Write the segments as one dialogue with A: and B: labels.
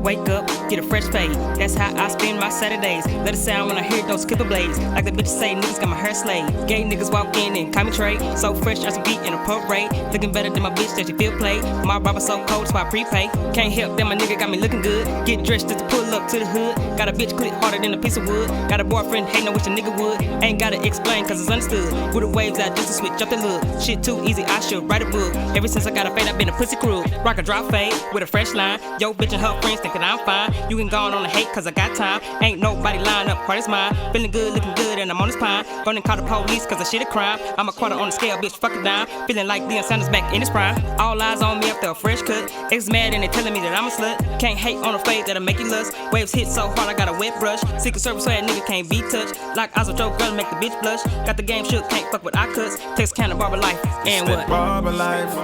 A: wake up, get a fresh fade. That's how I spend my Saturdays. Let it sound when I hear those clipper blades. Like the bitches say, niggas got my hair slayed. Gay niggas walk in and call me Trey. So fresh as a beat in a parade. Looking better than my bitch that she feel played. My barber so cold, that's why I prepay. Can't help that my nigga got me looking good. Get dressed just to pull up to the hood. Got a bitch click harder than a piece of wood. Got a boyfriend hating, I wish a nigga would. Ain't gotta explain cause it's understood. With the waves out just to switch up the look. Shit too easy, I should write a book. Ever since I got a fade, I've been a pussy crew. Rock a drop fade with a fresh line. Yo bitch and her friends thinking I'm fine. You can go on the hate cause I got time. Ain't nobody lying up, heart is mine. Feeling good, looking good, and I'm on this pine. Gonna call the police cause I shit a crime. I'm a quarter on the scale, bitch, fuck it down. Feeling like Deion Sanders back in his prime. All eyes on me after a fresh cut. Ex mad and they telling me that I'm a slut. Can't hate on a fade that'll make you lust. Waves hit so hard I got a wet brush. Secret Service so that nigga can't be touched. Like I was a joke girl, make the bitch blush. Got the game shook, can't fuck with I cuts. Texarkana Barber life, and what?
B: Barber life,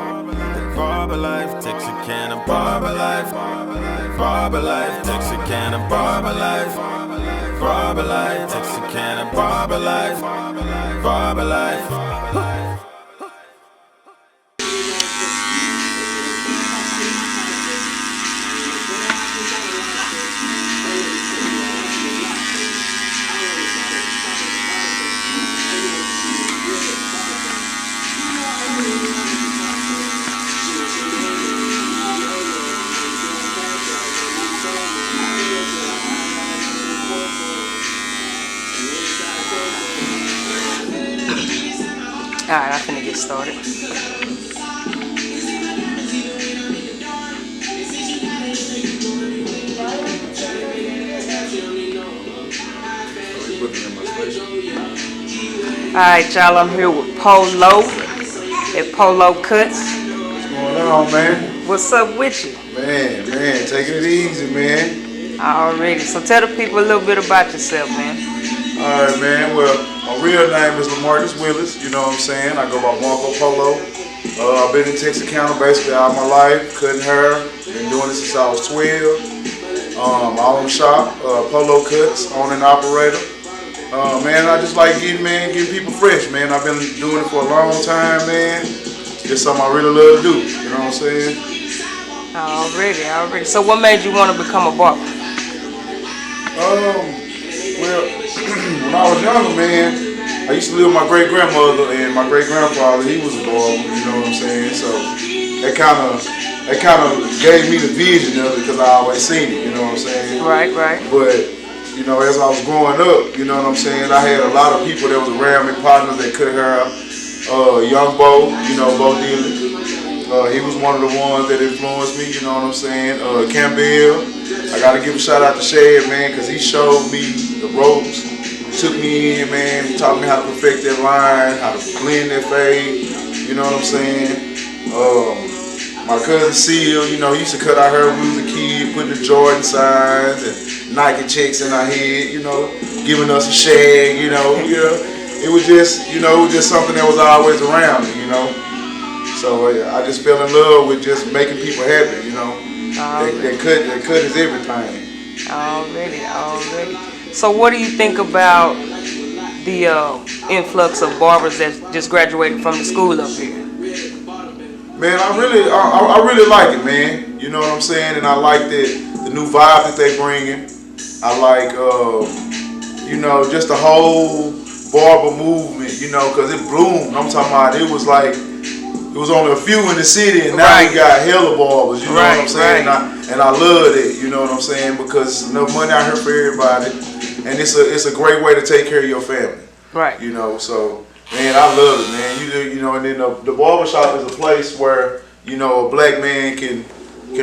B: Barber life, Texarkana Barber life, Barber life, Texarkana Barber life, Barber life, Texarkana Barber life, Barber life.
A: Alright, I'm finna get started. Alright, y'all, I'm here with Polo at Polo Cuts.
C: What's going on, man?
A: What's up with you?
C: Man, taking it easy, man.
A: Already. So tell the people a little bit about yourself, man.
C: Alright, man. Well, my real name is LaMarcus Willis, you know what I'm saying? I go by Marco Polo. I've been in Texarkana basically all my life, cutting hair. Been doing this since I was 12. I own shop, Polo Cuts, owner and operator. Man, I just like getting people fresh, man. I've been doing it for a long time, man. It's something I really love to do, you know what I'm saying?
A: Already. So what made you want to become a barber?
C: Well, when I was younger, man, I used to live with my great-grandmother and my great-grandfather. He was a barber, you know what I'm saying? So that kind of gave me the vision of it because I always seen it, you know what I'm saying?
A: Right.
C: But, you know, as I was growing up, you know what I'm saying, I had a lot of people that was around me, partners that cut hair. Young Bo, you know, Bo Dillon. He was one of the ones that influenced me, you know what I'm saying? Campbell. I got to give a shout out to Shad, man, because he showed me the ropes, took me in, man, taught me how to perfect that line, how to blend that fade, you know what I'm saying? My cousin Seal, you know, he used to cut our hair when we was a kid, putting the Jordan signs and Nike checks in our head, you know, giving us a shag, you know. It was just, you know, something that was always around me, you know. So I just fell in love with just making people happy, you know. That cut is everything.
A: Already. So what do you think about the influx of barbers that just graduated from the school up here?
C: Man, I really like it, man. You know what I'm saying? And I like the new vibe that they bringing. I like, you know, just the whole barber movement, you know, because it bloomed. I'm talking about it was like, it was only a few in the city, and now we got hella barbers, you know what I'm saying? And I love it, you know what I'm saying? Because there's enough money out here for everybody, and it's a great way to take care of your family.
A: Right.
C: You know, so, man, I love it, man. You know, and then the barbershop is a place where, you know, a black man can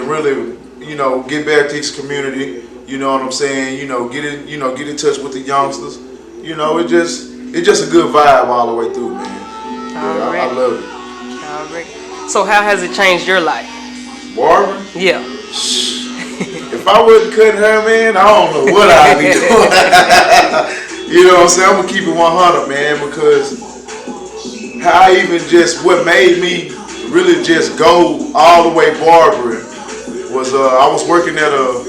C: really, you know, get back to his community, you know what I'm saying? You know, get in touch with the youngsters. You know, it's just a good vibe all the way through, man. Yeah, I love it.
A: So how has it changed your life?
C: Barbering?
A: Yeah.
C: If I wasn't cutting hair, man, I don't know what I'd be doing. You know what I'm saying? I'm going to keep it 100, man, because what made me really just go all the way barbering was I was working at a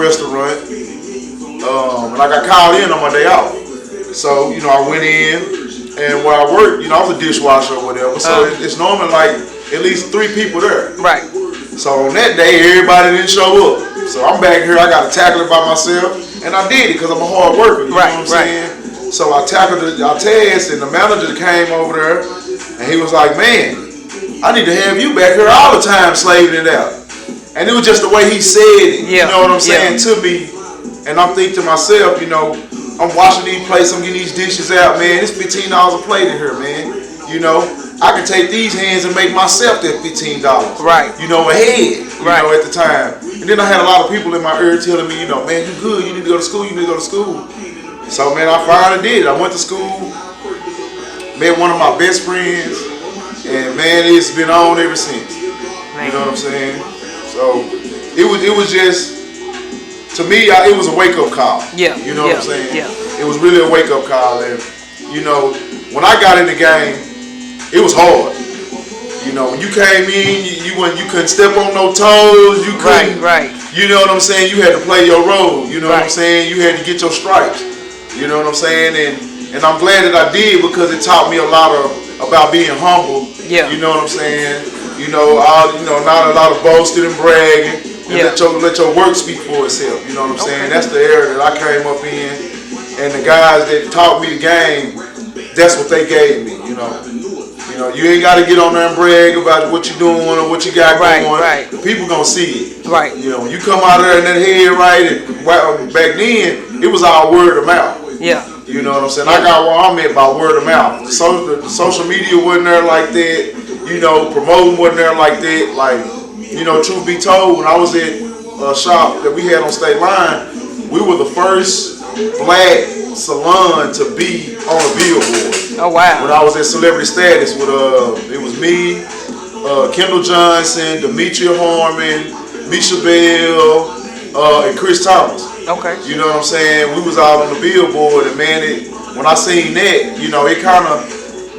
C: restaurant, and I got called in on my day off. So, you know, I went in. And where I work, you know, I was a dishwasher or whatever, so it's normally like at least 3 people there.
A: Right.
C: So on that day, everybody didn't show up. So I'm back here. I got to tackle it by myself, and I did it because I'm a hard worker. You know what I'm saying? So I tackled our test, and the manager came over there, and he was like, "Man, I need to have you back here all the time slaving it out." And it was just the way he said it. You know what I'm saying to me, and I'm thinking to myself, you know, I'm washing these plates, I'm getting these dishes out, man. It's $15 a plate in here, man. You know, I can take these hands and make myself that $15.
D: Right.
C: You know, ahead. You know, at the time. And then I had a lot of people in my ear telling me, you know, man, you good. You need to go to school. You need to go to school. So, man, I finally did. I went to school, met one of my best friends, and man, it's been on ever since. You know what I'm saying? So it was just, to me, it was a wake up call.
D: Yeah.
C: You know what I'm saying?
D: Yeah.
C: It was really a wake up call, and you know, when I got in the game, it was hard. You know, when you came in, you couldn't step on no toes. You couldn't.
D: Right.
C: You know what I'm saying? You had to play your role. You know what I'm saying? You had to get your stripes. You know what I'm saying? And I'm glad that I did, because it taught me a lot about being humble.
D: Yeah.
C: You know what I'm saying? You know, not a lot of boasting and bragging. And let your work speak for itself. You know what I'm saying? That's the era that I came up in. And the guys that taught me the game, that's what they gave me. You know, you ain't got to get on there and brag about what you're doing or what you got going.
D: Right.
C: People gonna see it.
D: Right.
C: You know, when you come out of there in that head right, and back then it was all word of mouth.
D: Yeah.
C: You know what I'm saying? I got where I'm at by word of mouth. So the social media wasn't there like that. You know, promoting wasn't there like that. Like, you know, truth be told, when I was at a shop that we had on State Line, we were the first black salon to be on a billboard.
D: Oh wow!
C: When I was at Celebrity Status, with it was me, Kendall Johnson, Demetria Harmon, Misha Bell, and Chris Thomas.
D: Okay.
C: You know what I'm saying? We was all on the billboard, and man, when I seen that, you know, it kind of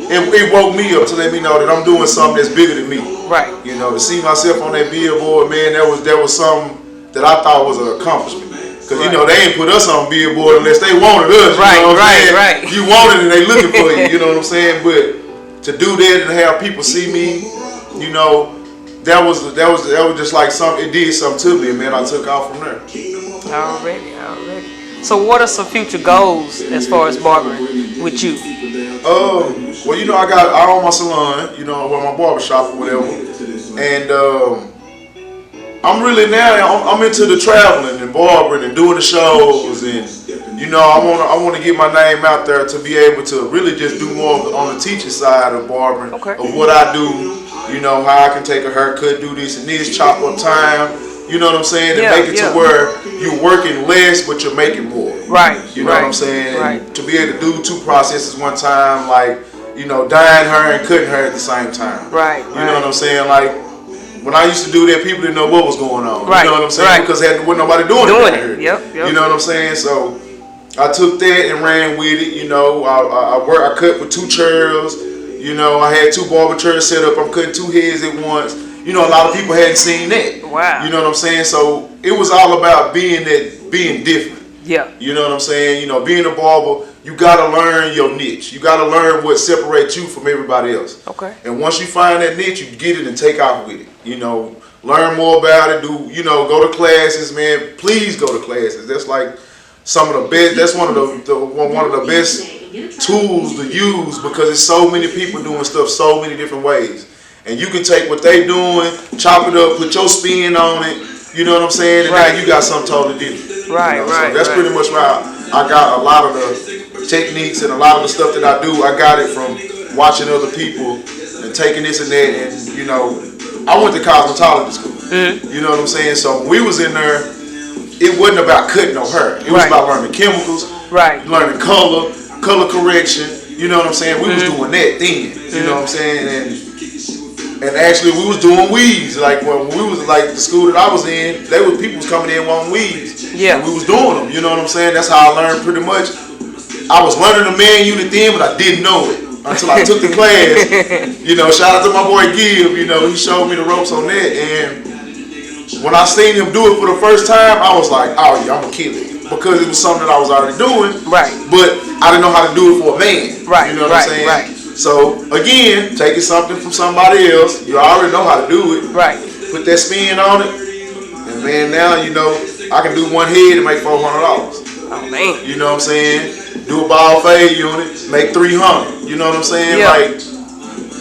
C: it woke me up to let me know that I'm doing something that's bigger than me.
D: Right.
C: You know, to see myself on that billboard, man, that was something that I thought was an accomplishment. Because, you know, they ain't put us on billboard unless they wanted us.
D: Right,
C: you know what I'm saying?
D: right.
C: You want it and they looking for you, you know what I'm saying? But to do that and have people see me, you know, that was just like something, it did something to me, and man, I took off from there.
D: Already. So what are some future goals as far as barbering with you?
C: Well, you know, I own my salon, you know, or my barbershop or whatever. And I'm really now, I'm into the traveling and barbering and doing the shows, and you know, I want to get my name out there to be able to really just do more on the teaching side of barbering, of what I do. You know, how I can take a haircut, do this and this, chop up time. You know what I'm saying? And make it to where you're working less, but you're making more.
D: Right.
C: You know what I'm saying?
D: Right.
C: And to be able to do two processes one time, like, you know, dyeing her and cutting her at the same time.
D: Right.
C: You know what I'm saying? Like, when I used to do that, people didn't know what was going on.
D: Right.
C: You know what I'm saying? Because wasn't nobody doing it.
D: Yep.
C: You know what I'm saying? So I took that and ran with it. You know, I cut with 2 chairs. You know, I had 2 barber chairs set up. I'm cutting 2 heads at once. You know, a lot of people hadn't seen that.
D: Wow.
C: You know what I'm saying? So it was all about being different.
D: Yeah.
C: You know what I'm saying? You know, being a barber, you gotta learn your niche. You gotta learn what separates you from everybody else.
D: Okay.
C: And once you find that niche, you get it and take off with it. You know, learn more about it. Go to classes, man. Please go to classes. That's like some of the best. That's one of the best tools to use, because there's so many people doing stuff so many different ways. And you can take what they doing, chop it up, put your spin on it, you know what I'm saying? And now you got something totally different.
D: Right,
C: you know? So that's pretty much why I got a lot of the techniques and a lot of the stuff that I do. I got it from watching other people and taking this and that. And, you know, I went to cosmetology school. You know what I'm saying? So when we was in there, it wasn't about cutting no hair. It was about learning chemicals, learning color correction. You know what I'm saying? We was doing that then. You know what I'm saying? And actually, we was doing weaves. Like when we was like the school that I was in, people was coming in wanting weaves.
D: Yeah.
C: And we was doing them. You know what I'm saying? That's how I learned pretty much. I was learning the man unit then, but I didn't know it until I took the class. You know, shout out to my boy Gib. You know, he showed me the ropes on that. And when I seen him do it for the first time, I was like, oh yeah, I'm gonna kill it, because it was something that I was already doing.
D: Right.
C: But I didn't know how to do it for a man.
D: Right.
C: You know what I'm saying?
D: Right.
C: So again, taking something from somebody else, you already know how to do it.
D: Right.
C: Put that spin on it, and man, now, you know, I can do one head and make $400.
D: Oh, man.
C: You know what I'm saying? Do a ball fade unit, make 300. You know what I'm saying?
D: Yeah.
C: Like,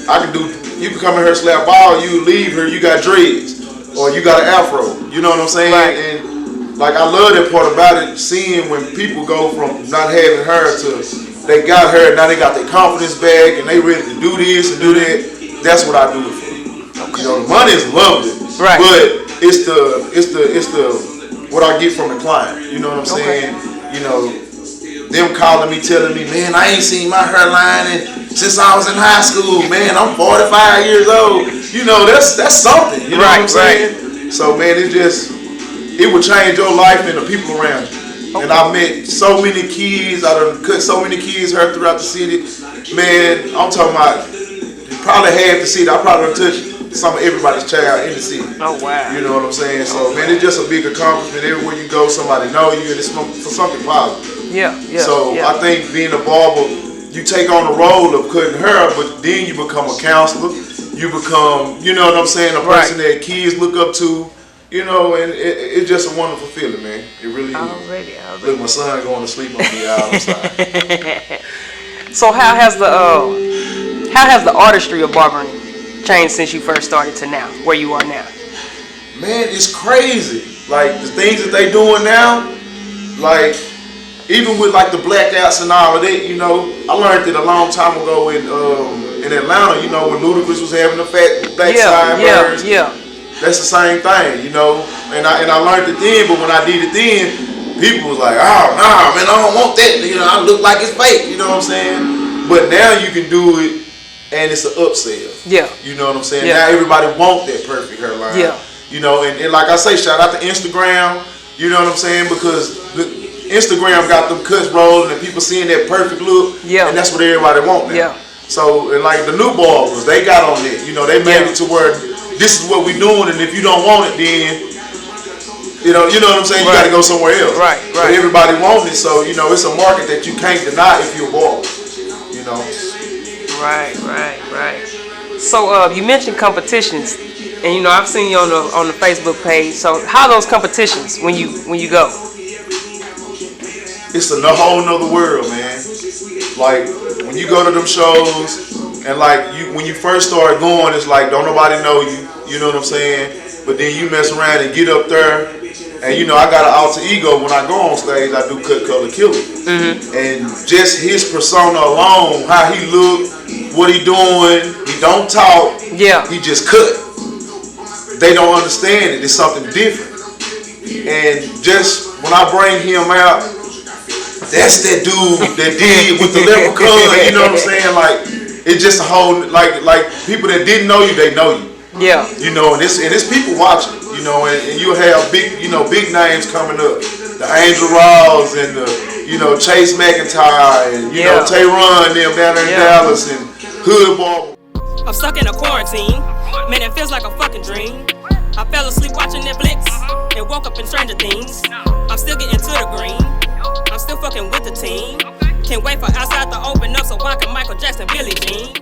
C: I can do, you can come in here, slap ball, you leave here, you got dreads. Or you got an afro. You know what I'm saying?
D: Right.
C: And, like, I love that part about it, seeing when people go from not having hair to they got hair, now they got their confidence back, and they ready to do this and do that. That's what I do it for. Okay. You know, the money is lovely,
D: right?
C: But it's the what I get from the client. You know what I'm saying? You know, them calling me, telling me, man, I ain't seen my hairline since I was in high school. Man, I'm 45 years old. You know, that's something. You know what I'm saying? Right. So, man, it would change your life and the people around you. Okay. And I met so many kids. I done cut so many kids hair throughout the city. Man, I'm talking about probably half the city. I probably done touched some of everybody's child in the city.
D: Oh, wow.
C: You know what I'm saying? So, man, it's just a big accomplishment. Everywhere you go, somebody know you, and it's for something positive.
D: Yeah.
C: So, I think being a barber, you take on the role of cutting hair, but then you become a counselor. You become, you know what I'm saying, a person that kids look up to. You know, and it's just a wonderful feeling, man. It really is. Look, my son going to sleep on me outside.
D: So how has the artistry of barbering changed since you first started to now, where you are now?
C: Man, it's crazy. Like, the things that they doing now, like, even with, like, the blackouts and all of that, you know, I learned it a long time ago in Atlanta, you know, when Ludacris was having the fat black sideburns.
D: Yeah.
C: That's the same thing, you know, and I learned it then, but when I did it then, people was like, oh, nah, man, I don't want that, you know, I look like it's fake, you know what I'm saying? But now you can do it, and it's an upsell. Yeah. You know what I'm saying? Yeah. Now everybody want that perfect hairline. Yeah. You know, and like I say, shout out to Instagram, you know what I'm saying? Because Instagram got them cuts rolling, and people seeing that perfect look, and that's what everybody want now. Yeah. So, and like the new barbers, they got on it, you know, they made it to where this is what we doing, and if you don't want it, then you know what I'm saying. You got to go somewhere else. Right. But everybody wants it, so you know it's a market that you can't deny if you're a barber. You know. Right.
D: So you mentioned competitions, and you know I've seen you on the Facebook page. So how are those competitions when you go?
C: It's a whole nother world, man. Like when you go to them shows. And like when you first start going, it's like don't nobody know you. You know what I'm saying? But then you mess around and get up there, and you know I got an alter ego when I go on stage. I do Cut Color Killer, and just his persona alone, how he look, what he doing, he don't talk. Yeah, he just cut. They don't understand it. It's something different. And just when I bring him out, that's that dude that did with the leprechaun. You know what I'm saying? Like. It's just a whole like people that didn't know you, they know you. Yeah. You know, and it's people watching. You know, and you'll have big names coming up, the Angel Ross and the Chase McIntyre and know Tayron them down there in Dallas and Hood Barber.
A: I'm stuck in a quarantine, man. It feels like a fucking dream. I fell asleep watching Netflix and woke up in Stranger Things. I'm still getting to the green. I'm still fucking with the team. Can't wait for outside to open up so I can Michael Jackson, Billie Jean.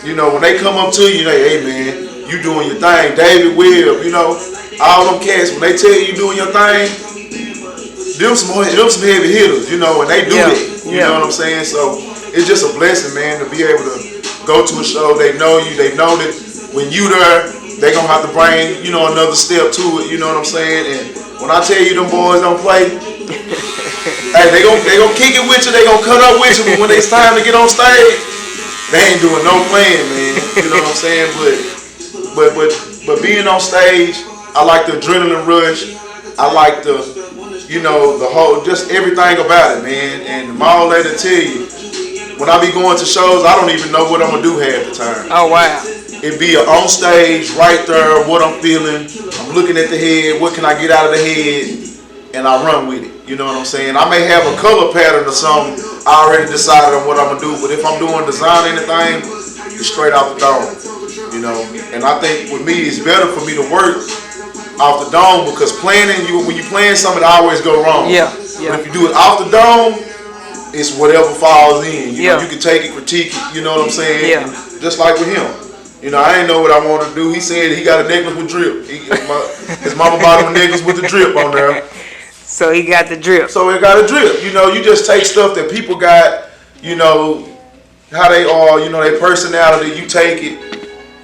C: You know, when they come up to you, they, hey man, you doing your thing. David Webb, you know, all them cats, when they tell you doing your thing, them some heavy hitters, you know, and they do that. You know what I'm saying? So it's just a blessing, man, to be able to go to a show. They know you. They know that when you there, they gonna have to bring, another step to it. You know what I'm saying? And when I tell you them boys don't play. Hey, they gon' kick it with you, they gon' cut up with you, but when it's time to get on stage, they ain't doing no playing, man. You know what I'm saying? But being on stage, I like the adrenaline rush. I like the whole, just everything about it, man. And my old lady tell you, when I be going to shows, I don't even know what I'm gonna do half the time.
D: Oh wow.
C: It be on stage, right there, what I'm feeling. I'm looking at the head, what can I get out of the head? And I run with it. You know what I'm saying? I may have a color pattern or something. I already decided on what I'm gonna do. But if I'm doing design anything, it's straight off the dome. You know. And I think with me, it's better for me to work off the dome because planning, when you plan something, it always go wrong. Yeah. But if you do it off the dome, it's whatever falls in. You know, you can take it, critique it. You know what I'm saying? Yeah. And just like with him. You know, I didn't know what I wanted to do. He said he got a necklace with drip. His mama bought him a necklace with the drip on there.
D: So he got the drip.
C: So it got a drip. You know, you just take stuff that people got, you know, how they are, you know, their personality, you take it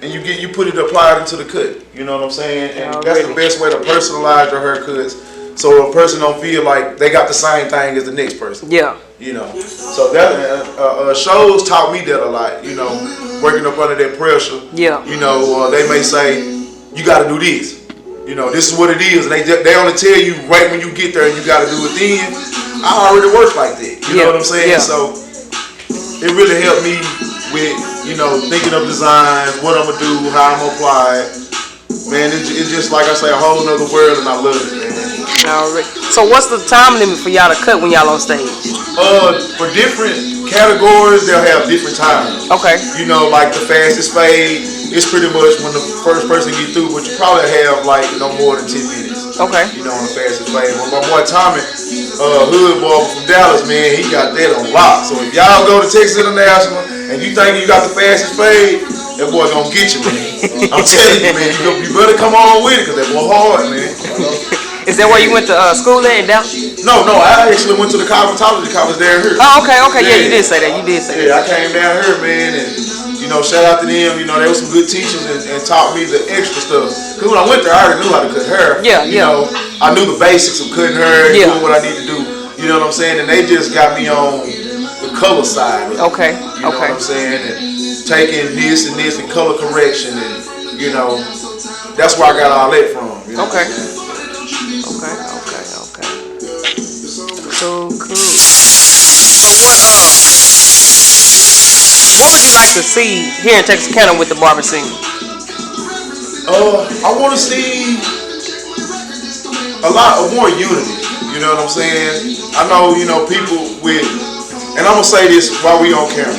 C: and you put it applied into the cut. You know what I'm saying? And that's the best way to personalize your haircuts, so a person don't feel like they got the same thing as the next person.
D: Yeah.
C: You know, so that shows taught me that a lot. You know, working up under that pressure.
D: Yeah.
C: You know, they may say you got to do this. You know, this is what it is, and they only tell you right when you get there, and you got to do it then. I already work like that. You know what I'm saying?
D: Yeah.
C: So it really helped me with, you know, thinking of designs, what I'm gonna do, how I'm gonna apply it. Man, it's just like I say, a whole nother world, and I love it, man.
D: All right. So what's the time limit for y'all to cut when y'all on stage?
C: For different categories, they'll have different times.
D: Okay.
C: You know, like the fastest fade, it's pretty much when the first person get through, but you probably have like no more than 10 minutes.
D: Okay.
C: You know, on the fastest fade. Well, my boy Tommy, hood boy from Dallas, man, he got that on lock. So if y'all go to Texas International and you think you got the fastest fade, that boy gonna get you, man. I'm telling you, man, you better come on with it, cause that boy hard, man.
D: Is that where you went to school at in Dallas?
C: No, I actually went to the cosmetology college down here.
D: Oh, okay. Yeah, you did say that.
C: Yeah, I came down here, man, and you know, shout out to them. You know, they were some good teachers and taught me the extra stuff. Cause when I went there, I already knew how to cut hair.
D: Yeah.
C: You know, I knew the basics of cutting hair and
D: Yeah.
C: doing what I need to do. You know what I'm saying? And they just got me on the color side.
D: Okay.
C: You know what I'm saying? And taking this and color correction, and you know, that's where I got all that from. You know
D: Okay. So cool. So what would you like to see here in Texarkana with the barber scene?
C: I want to see a lot of more unity. You know what I'm saying? I know, you know, people with, and I'm gonna say this while we on camera.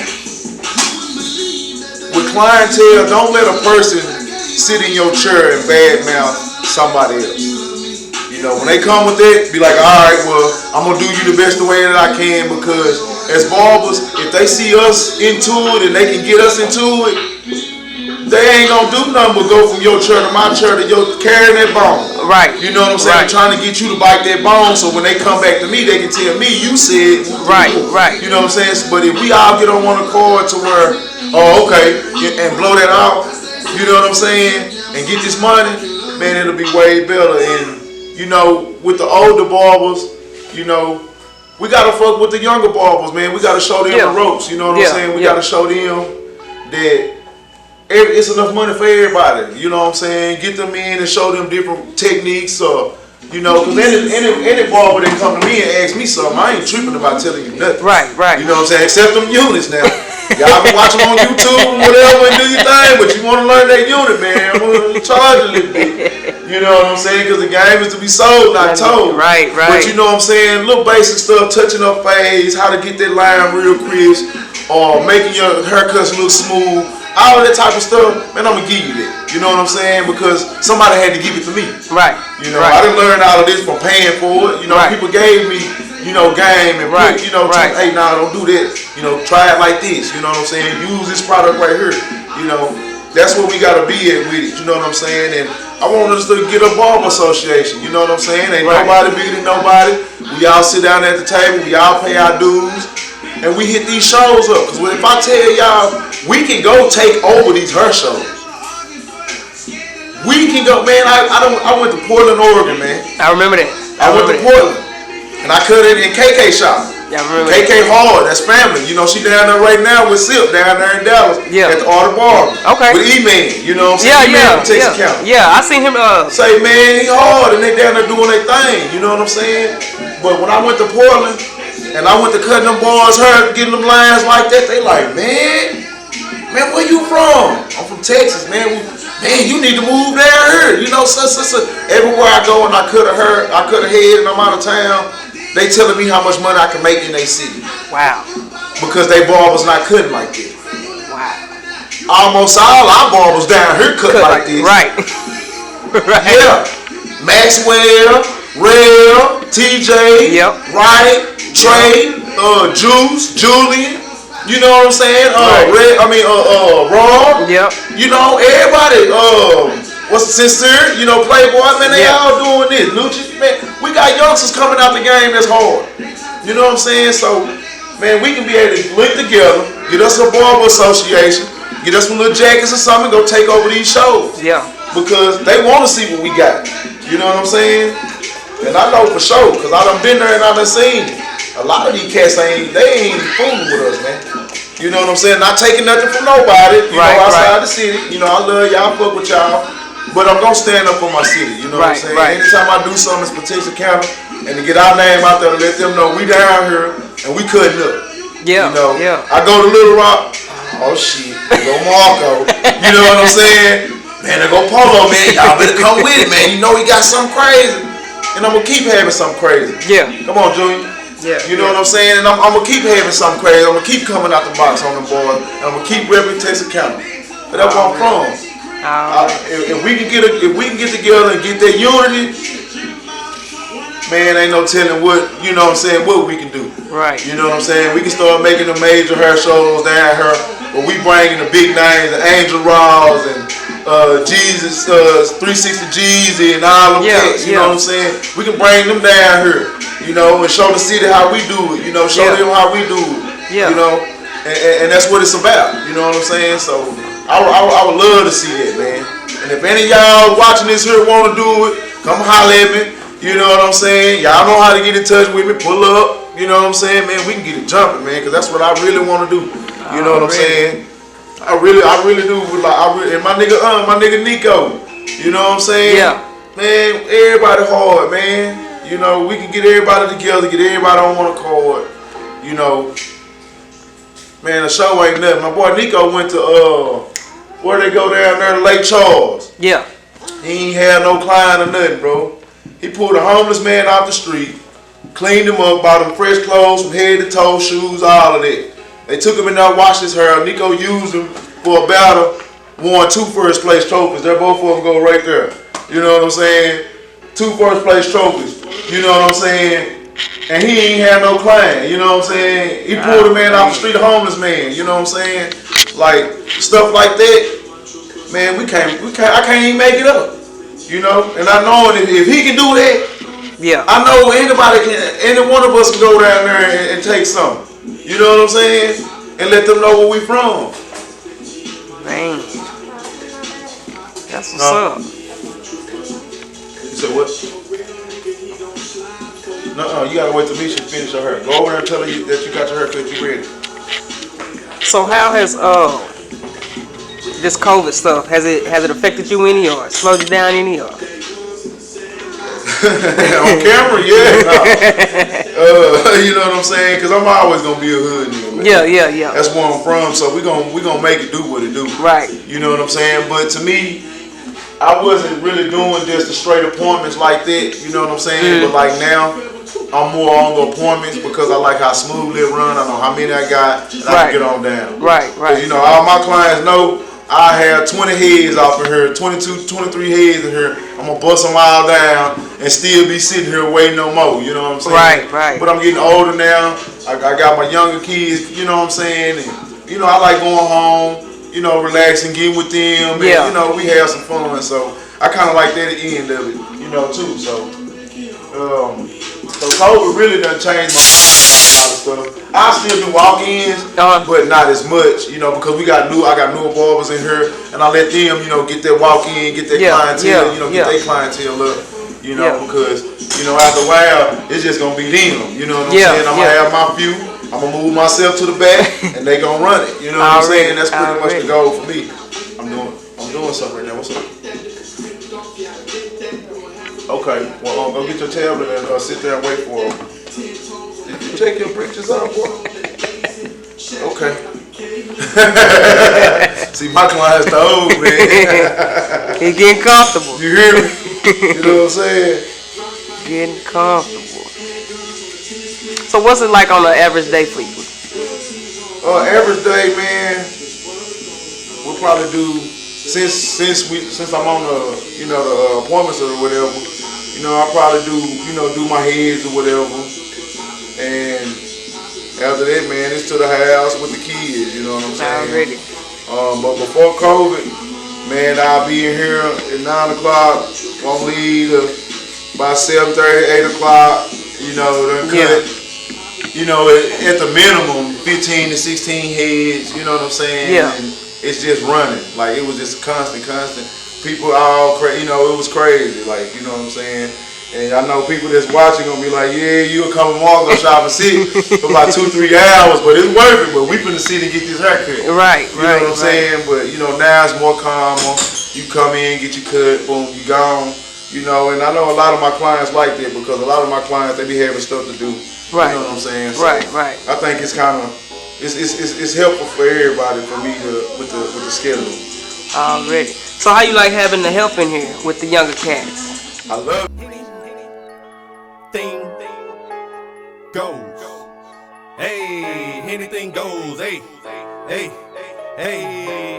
C: With clientele, don't let a person sit in your chair and badmouth somebody else. You know, when they come with that, be like, all right, well, I'm gonna do you the best the way that I can, because as barbers, if they see us into it and they can get us into it, they ain't gonna do nothing but go from your chair to my chair to your carrying that bone.
D: Right.
C: You know what I'm saying?
D: Right.
C: Trying to get you to bite that bone, so when they come back to me, they can tell me you said.
D: Right.
C: You know what I'm saying? But if we all get on one accord to where, oh, okay, and blow that out, you know what I'm saying, and get this money, man, it'll be way better. And you know, with the older barbers, you know, we gotta fuck with the younger barbers, man. We gotta show them the ropes. You know what I'm saying? We gotta show them that it's enough money for everybody. You know what I'm saying? Get them in and show them different techniques. You know, because any barber that come to me and ask me something, I ain't tripping about telling you nothing.
D: Right.
C: You know what I'm saying? Except them units now. Y'all can watch them on YouTube and whatever and do your thing, but you want to learn that unit, man. I'm going to charge a little bit. You know what I'm saying? Because the game is to be sold, not told.
D: Right.
C: But you know what I'm saying? Little basic stuff, touching up phase, how to get that line real crisp, or making your haircuts look smooth. All of that type of stuff, man, I'm going to give you that. You know what I'm saying? Because somebody had to give it to me.
D: Right.
C: You know, I didn't learn all of this from paying for it. You know, people gave me, you know, game and put, you know, hey, nah, don't do that. You know, try it like this. You know what I'm saying? Use this product right here. You know, that's what we got to be at with it. You know what I'm saying? And I want us to get a barber association. You know what I'm saying? Ain't nobody bigger than nobody. We all sit down at the table. We all pay our dues. And we hit these shows up. Because if I tell y'all, we can go take over these hair shows. We can go, man. I went to Portland, Oregon, man.
D: I remember that.
C: I went to Portland. And I cut it in KK shop.
D: Yeah, I remember
C: KK Hard, that's family. You know, she down there right now with Sip down there in Dallas.
D: Yeah.
C: At the Art of Barber.
D: Okay.
C: With E-Man, you know what I'm saying? E-Man from Texarkana.
D: Yeah, I seen him.
C: Say, man, he hard, and they down there doing their thing. You know what I'm saying? But when I went to Portland, and I went to cutting them boys' hair, getting them lines like that, they like, man, where you from? I'm from Texas, man. Man, you need to move down here. You know, everywhere I go and I cut a head, and I'm out of town, they telling me how much money I can make in their city.
D: Wow.
C: Because they barbers not cutting like that.
D: Wow.
C: Almost all our barbers down here cut like this.
D: Right.
C: Yeah. Maxwell, Rel, TJ, Wright, Trey, Juice, Julian. You know what I'm saying? Raw.
D: Yep.
C: You know, everybody. What's sincere? You know, Playboy. Man, they all doing this. Lucci, man, we got youngsters coming out the game that's hard. You know what I'm saying? So, man, we can be able to link together, get us a barber association, get us some little jackets or something, go take over these shows.
D: Yeah.
C: Because they want to see what we got. You know what I'm saying? And I know for sure, because I done been there and I done seen it. A lot of these cats ain't fooling with us, man. You know what I'm saying? Not taking nothing from nobody, you know, outside the city. You know, I love y'all, fuck with y'all. But I'm gonna stand up for my city, you know what I'm saying? Anytime I do something, it's for Texarkana, and to get our name out there to let them know we down here and we cutting up.
D: Yeah.
C: You know,
D: yeah.
C: I go to Little Rock, oh shit, I go Marco. You know what I'm saying? Man, I go Polo, man, y'all better come with it, man. You know he got something crazy. And I'm gonna keep having something crazy.
D: Yeah.
C: Come on, Junior.
D: Yeah.
C: You know what I'm saying? And I'm gonna keep having something crazy. I'm gonna keep coming out the box on them boys. And I'm gonna keep repping Texarkana. But that's where I'm from. If we can get together and get that unity, man, ain't no telling what, you know what I'm saying, what we can do.
D: Right.
C: You know what I'm saying? We can start making the major hair shows down here, but we bringing the big names, the Angel Raws and Jesus, 360 Jeezy and all them cats, you know what I'm saying? We can bring them down here, you know, and show the city how we do it, you know, show them how we do it, you know, and that's what it's about, you know what I'm saying? So I would love to see that, man. And if any of y'all watching this here want to do it, come holler at me, you know what I'm saying? Y'all know how to get in touch with me, pull up, you know what I'm saying, man? We can get it jumping, man, because that's what I really want to do, you know what I'm saying? I really do. And my nigga Nico, you know what I'm saying?
D: Yeah.
C: Man, everybody hard, man. You know, we can get everybody together, get everybody on one accord. You know, man, the show ain't nothing. My boy Nico went to where they go down there to Lake Charles.
D: Yeah.
C: He ain't had no client or nothing, bro. He pulled a homeless man off the street, cleaned him up, bought him fresh clothes from head to toe, shoes, all of that. They took him in there, washed his hair. Nico used him for a battle, won 2 first place trophies. They're both of them go right there. You know what I'm saying? 2 first place trophies. You know what I'm saying? And he ain't had no client. You know what I'm saying? He pulled a man off the street, a homeless man. You know what I'm saying? Like stuff like that. Man, I can't even make it up. You know? And I know if he can do that,
D: yeah,
C: I know any one of us can go down there and take something. You know what I'm saying? And let them know where we from.
D: Man. That's what's up.
C: You said what? No, you gotta wait till Misha finish her hair. Go over there and tell her that you got your haircut, you ready.
D: So how has this COVID stuff, has it affected you any or slowed you down any or?
C: On camera, yeah. You know what I'm saying? Because I'm always gonna be a hood nigga, man.
D: Yeah.
C: That's where I'm from, so we gonna make it do what it do.
D: Right.
C: You know what I'm saying? But to me, I wasn't really doing just the straight appointments like that. You know what I'm saying? But like now, I'm more on the appointments because I like how smoothly it run. I know how many I got, and I can get on down.
D: Right.
C: You know, all my clients know I have 20 heads off of here, 22, 23 heads in here. I'm gonna bust them all down and still be sitting here waiting no more. You know what I'm saying?
D: Right.
C: But I'm getting older now. I got my younger kids. You know what I'm saying? And, you know, I like going home, you know, relaxing, getting with them. And, you know, we have some fun. So I kind of like that at the end of it, you know, too. So COVID really done changed my stuff. I still do walk-ins, but not as much, you know, because I got newer barbers in here, and I let them, you know, get that walk-in, get that clientele, you know, get their clientele up, you know, because, you know, after a while, it's just gonna be them, you know what I'm saying? I'm gonna have my few, I'm gonna move myself to the back, and they gonna run it, you know what I'm saying? That's pretty much the goal for me. I'm doing something right now. What's up? Okay, well, go get your tablet and sit there and wait for them. Did you take your britches off, boy? Okay. See, my client's the old, man.
D: He getting comfortable.
C: You hear me? You know what I'm saying?
D: Getting comfortable. So what's it like on an average day for you?
C: Average day, man, we'll probably do, since I'm on the appointments or whatever, you know, I'll probably do my heads or whatever. And after that, man, it's to the house with the kids. years. You know what I'm saying?
D: Already.
C: But before COVID, man, I'll be in here at 9 o'clock. Won't leave about 7:30, 8 o'clock. You know, done cut. You know, at the minimum, 15 to 16 heads. You know what I'm saying?
D: Yeah.
C: And it's just running. Like, it was just constant. People all crazy. You know, it was crazy. Like, you know what I'm saying? And I know people that's watching gonna be like, yeah, you'll come and walk on shop and sit for about 2-3 hours, but it's worth it. But we finna sit and get this haircut.
D: Right,
C: you know what I'm saying? But you know, now it's more calmer. You come in, get your cut, boom, you gone. You know, and I know a lot of my clients like that because a lot of my clients, they be having stuff to do.
D: Right.
C: You know what I'm saying? So
D: Right.
C: I think it's kind of it's helpful for everybody for me with the schedule.
D: Already. So how you like having the help in here with the younger cats?
C: I love it.
B: Anything goes. Hey, anything goes. Hey,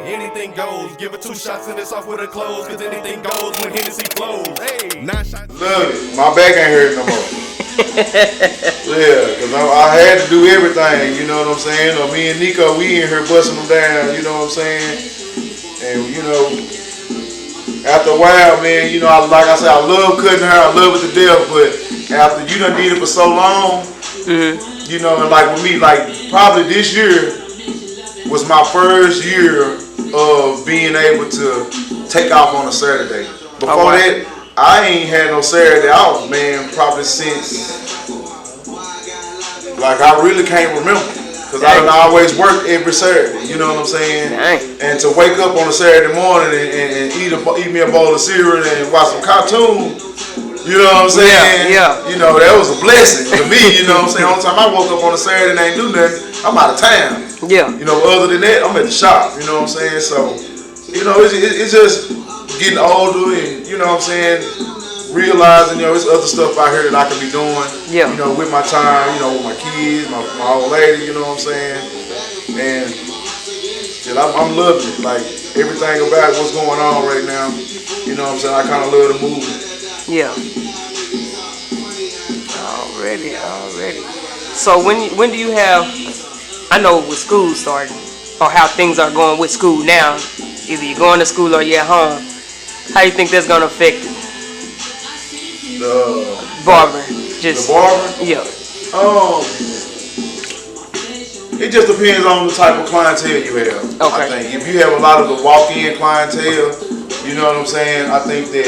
B: anything goes. Give it 2 shots and it's off with a close. Cause anything goes when Hennessy flows. Hey, 9 shots.
C: Love it. My back ain't hurt no more. Yeah, cause I had to do everything. You know what I'm saying? Or me and Nico, we in here busting them down. You know what I'm saying? And you know, after a while, man, you know, like I said, I love cutting hair. I love it to death. But after you done did it for so long, you know, and like with me, like probably this year was my first year of being able to take off on a Saturday. Before that, I ain't had no Saturday off, man, probably since, like, I really can't remember. Because I done always worked every Saturday, you know what I'm saying? And to wake up on a Saturday morning and eat me a bowl of cereal and watch some cartoon, you know what I'm saying?
D: Yeah.
C: You know, that was a blessing to me, you know what I'm saying? Only time I woke up on a Saturday and ain't do nothing, I'm out of town.
D: Yeah.
C: You know, other than that, I'm at the shop, you know what I'm saying? So, you know, it's just getting older and, you know what I'm saying, realizing, you know, there's other stuff out here that I can be doing, you know, with my time, you know, with my kids, my old lady, you know what I'm saying? And shit, I'm loving it. Like, everything about what's going on right now, you know what I'm saying? I kind of love the movement.
D: Yeah. Already. So when do you have, I know with school starting, or how things are going with school now, either you're going to school or you're at home, how you think that's going to affect it? Barber.
C: The barber?
D: Yeah.
C: It just depends on the type of clientele you have.
D: Okay.
C: I think if you have a lot of the walk-in clientele, you know what I'm saying, I think that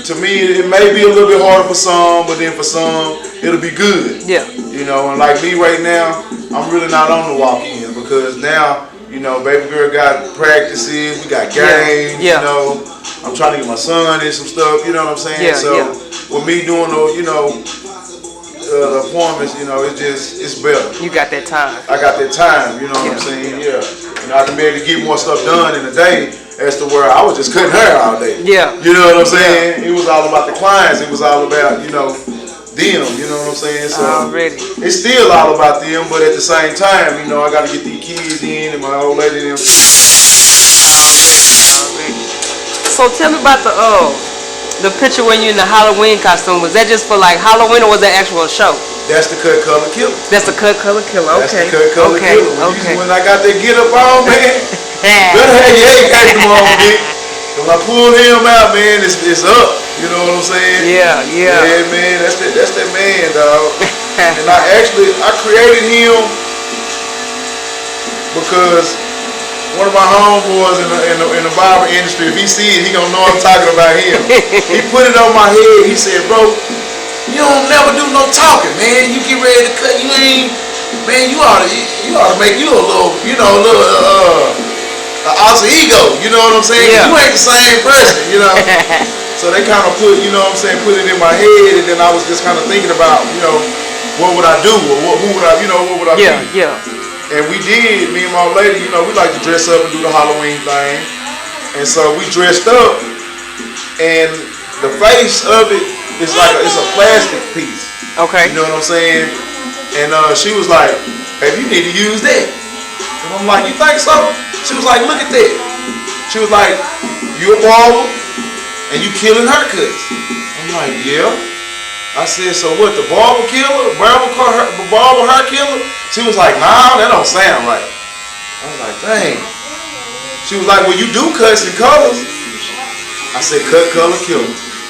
C: to me, it may be a little bit harder for some, but then for some, it'll be good.
D: Yeah.
C: You know, and like me right now, I'm really not on the walk-in because now, you know, baby girl got practices, we got games, you know. I'm trying to get my son in some stuff, you know what I'm saying? With me doing the, you know, the appointments, you know, it's better.
D: You got that time.
C: I got that time, you know what I'm saying? Yeah. You know, I can be able to get more stuff done in a day as to where I was just cutting hair all day.
D: Yeah.
C: You know what I'm saying? It was all about the clients. It was all about, you know, them, you know what I'm saying? So it's still all about them, but at the same time, you know, I got to get these kids in and my old lady them.
D: So tell me about the picture when you're in the Halloween costume. Was that just for like Halloween or was that actual show?
C: That's the cut color killer.
D: That's the cut color killer. Okay.
C: That's the cut color killer. When I got that get up on, man, better have your head came on, man. When I pulled him out, man, it's up. You know what I'm saying?
D: Yeah.
C: Yeah, man, that's that man, dog. And I created him because one of my homeboys in the barber industry, if he see it, he gonna know I'm talking about him. He put it on my head. He said, "Bro, you don't never do no talking, man. You get ready to cut. You ain't, man. You ought to make you a little, you know, a little alter ego. You know what I'm saying? Yeah. You ain't the same person, you know." So they kind of put, you know what I'm saying, put it in my head, and then I was just kind of thinking about, you know, what would I do, or who would I, you know, what would I be?
D: Yeah.
C: And we did, me and my lady, you know, we like to dress up and do the Halloween thing. And so we dressed up, and the face of it is like, it's a plastic piece.
D: Okay.
C: You know what I'm saying? And she was like, "Baby, you need to use that." And I'm like, "You think so?" She was like, "Look at that." She was like, "You a barber, and you killing haircuts." I'm like, "Yeah." I said, so what, the barber killer? Barber her killer? She was like, nah, that don't sound right. I was like, dang. She was like, well, you do cuts and colors. I said, cut, color, kill.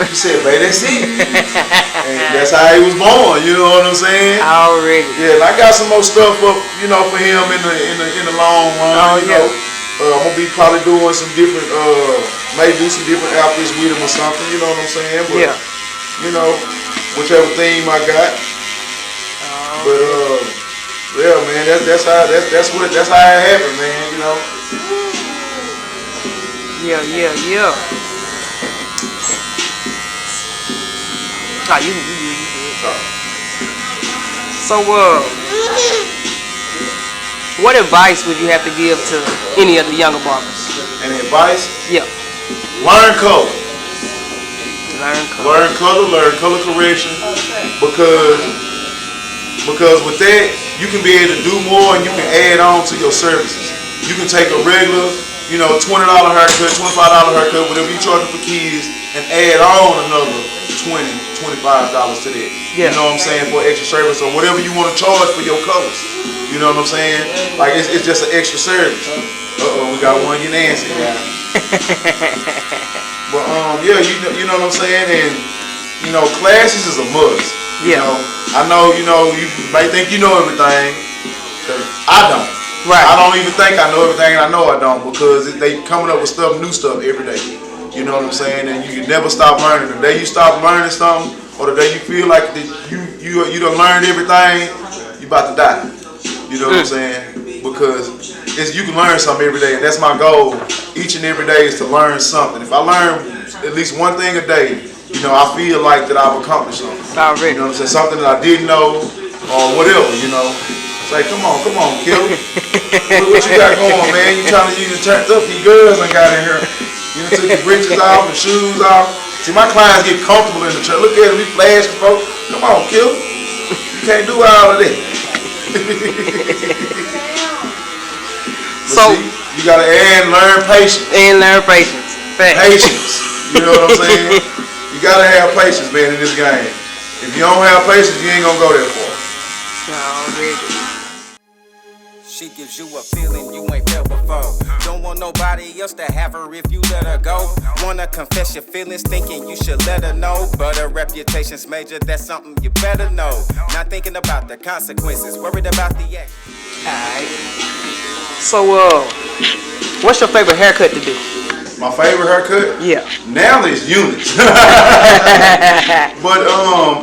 C: She said, babe, that's it. And that's how he was born, you know what I'm saying?
D: Already.
C: Yeah, and I got some more stuff up, you know, for him in the long run.
D: Oh,
C: you
D: yeah.
C: know. I'm gonna be probably doing some different, maybe do some different outfits with him or something, you know what I'm saying? But,
D: Yeah.
C: you know, whichever theme I got. But yeah, man, that's how it happened, man, you know.
D: Yeah. Ah, you good. So, what advice would you have to give to any of the younger barbers?
C: And advice?
D: Yeah.
C: Learn color.
D: Learn color.
C: Learn color correction. Because with that, you can be able to do more and you can add on to your services. You can take a regular, you know, $20 haircut, $25 haircut, whatever you charge for kids, and add on another $20, $25 to that.
D: Yeah.
C: You know what I'm saying, for extra service or whatever you want to charge for your colors. You know what I'm saying? Like it's just an extra service. We got one getting antsy now. But yeah, you know what I'm saying, and you know, classes is a must. You know, I know, you know, you may think you know everything, cause I don't.
D: Right.
C: I don't even think I know everything, and I know I don't, because they coming up with new stuff every day. You know what I'm saying? And you can never stop learning. The day you stop learning something, or the day you feel like that you done learned everything, you about to die. You know what I'm saying? Because you can learn something every day, and that's my goal. Each and every day is to learn something. If I learn at least one thing a day, you know, I feel like that I've accomplished something.
D: Already.
C: You know what I'm saying? Something that I didn't know, or whatever, you know. It's like, come on, kid. What you got going, man? You trying to use the turned up? These girls done got in here. You done took your breeches off and shoes off. See, my clients get comfortable in the church. Look at them, we flashing folks. Come on, kid. You can't do all of that.
D: So
C: see, you gotta learn patience. Patience. You know what I'm saying? You gotta have patience, man, in this game. If you don't have patience, you ain't gonna go that far.
D: Already.
E: She gives you a feeling you ain't felt before. Don't want nobody else to have her if you let her go. Wanna confess your feelings, thinking you should let her know. But her reputation's major, that's something you better know. Not thinking about the consequences, worried about the act.
D: Alright. So, what's your favorite haircut to do?
C: My favorite haircut?
D: Yeah.
C: Now it's units. But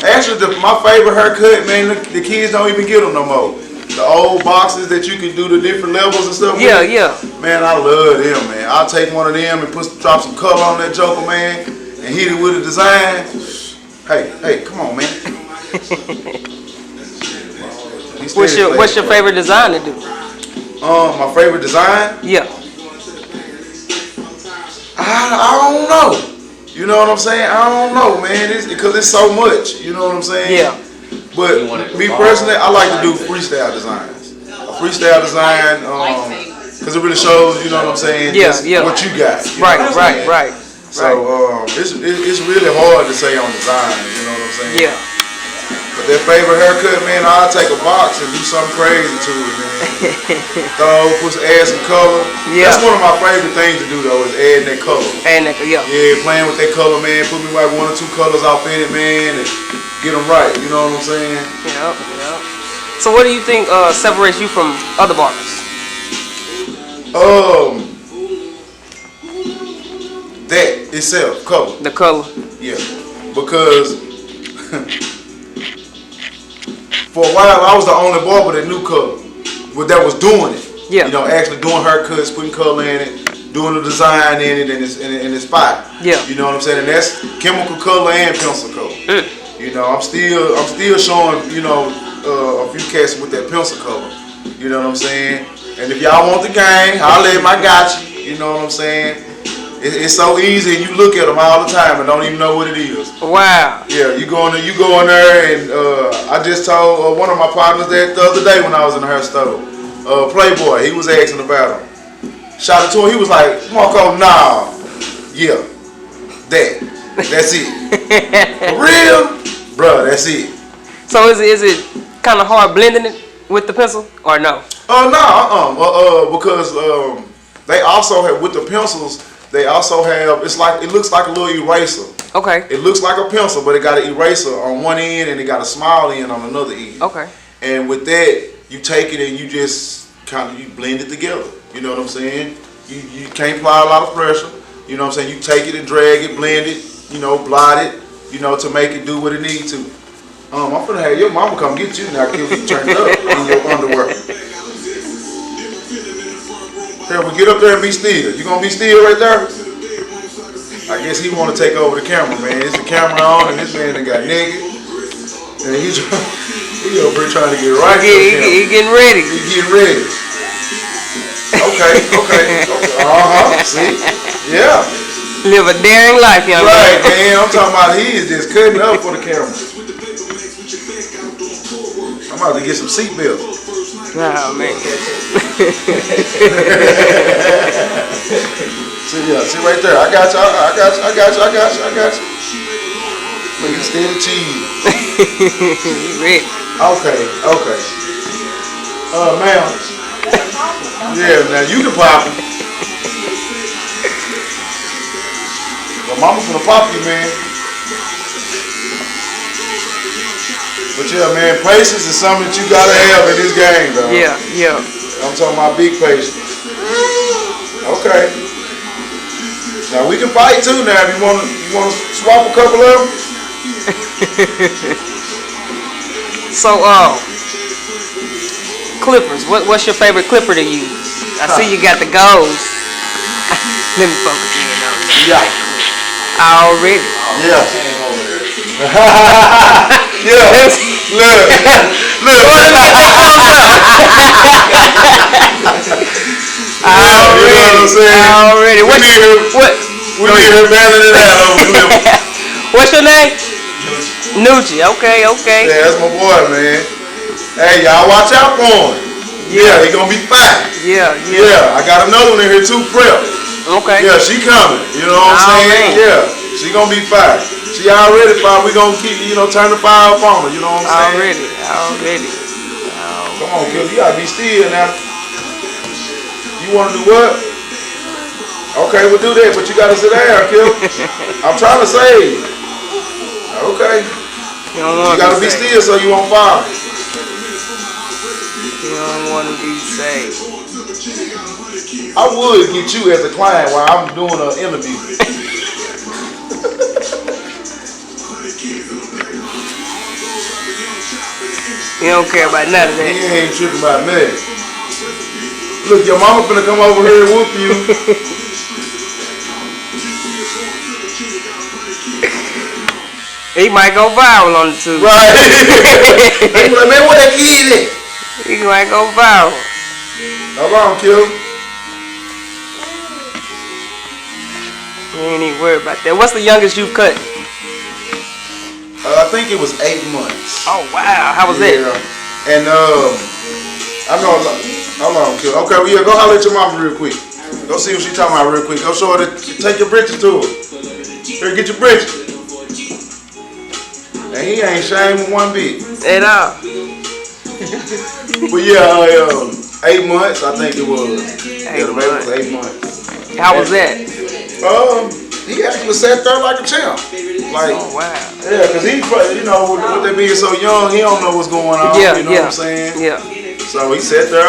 C: actually, my favorite haircut, man, the kids don't even get them no more. The old boxes that you can do the different levels and stuff.
D: Yeah,
C: with.
D: yeah.
C: Man, I love them, man. I'll take one of them and drop some color on that joker, man, and hit it with a design. Hey, come on, man.
D: What's your favorite design to do?
C: My favorite design?
D: Yeah.
C: I don't know. You know what I'm saying? I don't know, man. Because it's so much. You know what I'm saying?
D: Yeah.
C: But me personally, I like to do freestyle designs. A freestyle design, because it really shows, you know what I'm saying?
D: Yeah,
C: what you got. You know what I'm saying?
D: Right.
C: So it's really hard to say on design. You know what I'm saying?
D: Yeah.
C: But that favorite haircut, man, I'll take a box and do something crazy to it, man. Add some color.
D: Yeah.
C: That's one of my favorite things to do, though, is adding that color.
D: Yeah.
C: Yeah, playing with that color, man. Put me like 1 or 2 colors off in it, man, and get them right. You know what I'm saying?
D: Yep. So what do you think separates you from other barbers?
C: That itself, color.
D: The color.
C: Yeah, because for a while I was the only barber that knew color, that was doing it.
D: Yeah.
C: You know, actually doing haircuts, putting color in it, doing the design in it, and it's fire.
D: Yeah.
C: You know what I'm saying? And that's chemical color and pencil color. You know, I'm still showing, you know, a few cats with that pencil color. You know what I'm saying? And if y'all want the game, holla at my got you. You know what I'm saying? It's so easy, and you look at them all the time and don't even know what it is.
D: Wow.
C: Yeah, you go in there, and I just told one of my partners that the other day when I was in the hair store, Playboy, he was asking about him. Shout out to him, he was like, Marco, nah, yeah, that's it. For real? Bruh, that's it.
D: So is it kind of hard blending it with the pencil or no?
C: Because they also have with the pencils. They also have it looks like a little eraser.
D: Okay.
C: It looks like a pencil, but it got an eraser on one end and it got a small end on another end.
D: Okay.
C: And with that, you take it and you just you blend it together. You know what I'm saying? You can't apply a lot of pressure. You know what I'm saying? You take it and drag it, blend it, blot it, to make it do what it needs to. I'm finna have your mama come get you now, kill you turned up in your underwear. Here, we get up there and be still. You gonna be still right there? I guess he wanna take over the camera, man. It's the camera on and this man done got naked. And he over here trying to get right to the camera.
D: He getting ready.
C: He getting ready. Okay. See? Yeah.
D: Live a daring life, young man.
C: Right, man. I'm talking about he is just cutting up for the camera. I'm about to get some seatbelts.
D: Oh, man.
C: See right there. I got you. Look, it's still the cheese.
D: You ready?
C: Okay. Ma'am. Yeah, now you can pop it. But mama's gonna pop you, man. But yeah, man, patience is something that you gotta have in this game, though.
D: Yeah.
C: I'm talking about big patience. Okay. Now we can fight too. Now, if you wanna swap a couple of them.
D: So, clippers. What's your favorite clipper to use? I see you got the golds. Let me focus in on that.
C: Yeah.
D: Already.
C: Yeah. Yeah. Look.
D: Already.
C: We need her bailing it out over the
D: What's your name? Nucci. Okay.
C: Yeah, that's my boy, man. Hey, y'all watch out for him. Yeah, he gonna be fine.
D: Yeah.
C: I got another one in here too, Prep.
D: Okay.
C: Yeah, she coming. You know what I'm saying?
D: Man.
C: Yeah, she gonna be fine. She already fine. We gonna keep, turn the fire up on her. You know what I'm saying?
D: Already.
C: Come on, Kill. You gotta be still now. You wanna do what? Okay, we'll do that, but you gotta sit down, Kill. I'm trying to save. Okay.
D: You don't want
C: You gotta be still so you won't fall.
D: You don't want to be safe.
C: I would get you as a client while I'm doing an interview.
D: You don't care about none of that.
C: He ain't tripping about nothing. Look, your mama finna come over here and whoop you.
D: He might go viral on the tube.
C: Right. They be like, man, what that kid is?
D: He might go viral.
C: How long, Kill?
D: You ain't even worried about that. What's the youngest you've cut?
C: I think it was 8 months.
D: Oh, wow. How was
C: Yeah.
D: that?
C: And I know. How long, Kill? Okay, well, yeah, go holler at your mama real quick. Go see what she talking about real quick. Go show her take your britches to her. Here, get your britches. And he ain't ashamed one bit.
D: At all.
C: But yeah, 8 months, I think it was.
D: 8 months.
C: 8 months.
D: How was that?
C: He actually sat there like a champ. Like,
D: Oh, wow.
C: yeah, because he, with that being so young, he don't know what's going on.
D: Yeah,
C: you know what I'm saying?
D: Yeah.
C: So he sat there,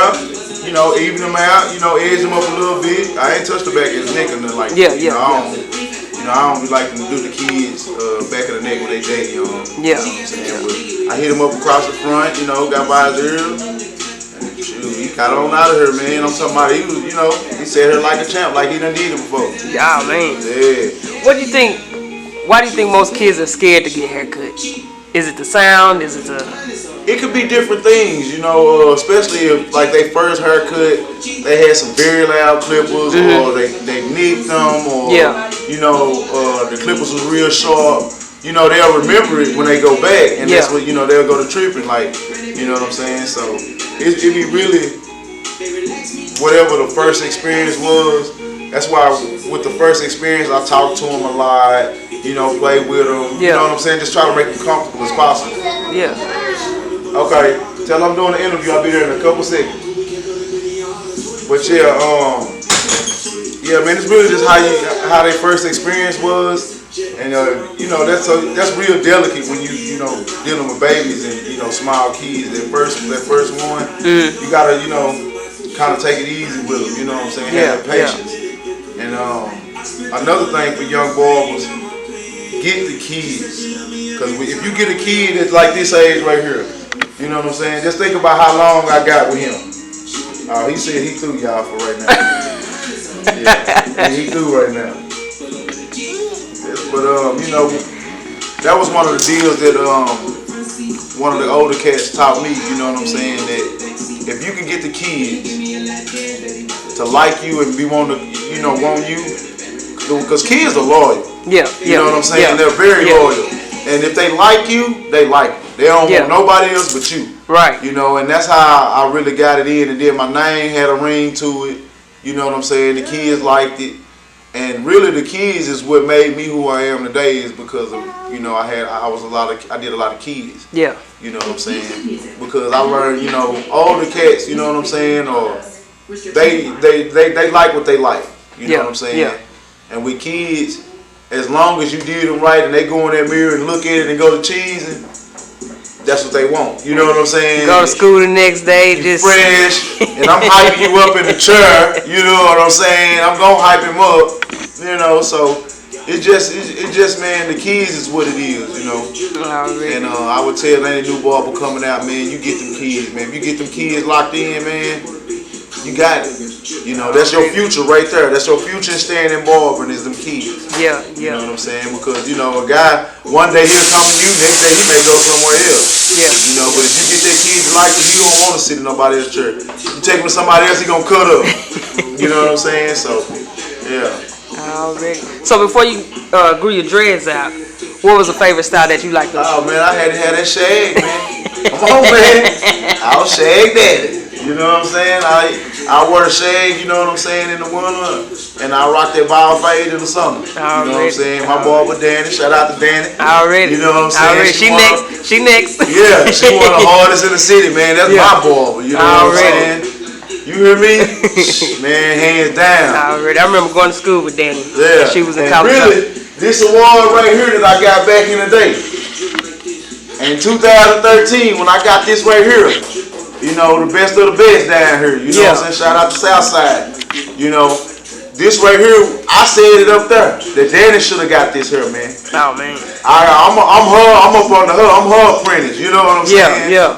C: even him out, edge him up a little bit. I ain't touched the back of his neck or nothing like that. I don't be like to do the kids back of the neck when they date,
D: Yeah.
C: I hit him up across the front, got by his ears. And shoot, he got on out of here, man. I'm talking about he was, he sat here like a champ, like he done did it before.
D: Yeah, man.
C: Yeah.
D: What do you think? Why do you think most kids are scared to get haircuts? Is it the sound? Is it the...
C: It could be different things, especially if like they first haircut, they had some very loud clippers, or they nicked them, or the clippers was real sharp. They'll remember it when they go back, and that's what they'll go to tripping, like, you know what I'm saying. So it be really whatever the first experience was. that's why with the first experience, I talked to them a lot. You know, play with them. You know what I'm saying? Just try to make them comfortable as possible.
D: Yeah.
C: Okay. Tell them I'm doing the interview. I'll be there in a couple seconds. But yeah, yeah, man, it's really just how their first experience was. And you know, that's real delicate when you know dealing with babies and small kids. That first one, you gotta kind of take it easy with them. You know what I'm saying? Have that patience. And another thing for young boys, get the kids, because if you get a kid that's like this age right here, you know what I'm saying? Just think about how long I got with him. He said he through y'all for right now. Yeah, he through right now. But that was one of the deals that one of the older cats taught me. You know what I'm saying? That if you can get the kids to like you and want you, because kids are loyal. Yeah. You know what I'm saying? They're very loyal. And if they like you, they like you. They don't want nobody else but you. Right. You know, and that's how I really got it in. And then my name had a ring to it. You know what I'm saying? The kids liked it. And really, the kids is what made me who I am today. Is because of I did a lot of kids. Yeah. You know what I'm saying? Because I learned older cats. You know what I'm saying? Or they like what they like. You know what I'm saying? Yeah. And with kids, as long as you did them right and they go in that mirror and look at it and go to cheesing, that's what they want. You know what I'm saying?
D: Go to school the next day, just
C: fresh, and I'm hyping you up in the chair. You know what I'm saying? I'm gonna hype him up. So it's just man, the kids is what it is. And I would tell any new barber coming out, man, you get them kids, man. If you get them kids locked in, man, you got it. That's your future right there. That's your future in staying in barbering is them kids. Yeah. You know what I'm saying? Because a guy, one day he'll come to you, next day he may go somewhere else. Yeah. But if you get that kid to like you, he don't want to sit in nobody else's chair. You take him to somebody else, he gonna cut up. You know what I'm saying? So, yeah.
D: Already. So before you grew your dreads out, what was the favorite style that you liked?
C: Oh man, I had to have that shag, man. Come on, man. I was shag daddy. You know what I'm saying? I wear a shag, you know what I'm saying, in the winter, and I rock that ball fade in the summer. You know what I'm saying? My barber Danny, shout out to Danny.
D: Already.
C: You know what I'm saying?
D: She next.
C: Yeah, she one of the hardest in the city, man. That's my barber. You know what I'm saying? You hear me? Man, hands down.
D: Already. I remember going to school with Danny.
C: Yeah.
D: She was in college.
C: Really, this award right here that I got back in the day. In 2013, when I got this right here, the best of the best down here. You know what I'm saying? Shout out to Southside. This right here, I said it up there. That Danny should have got this here, man.
D: Oh man.
C: I'm up under her. I'm her apprentice. You know what I'm saying?
D: Yeah.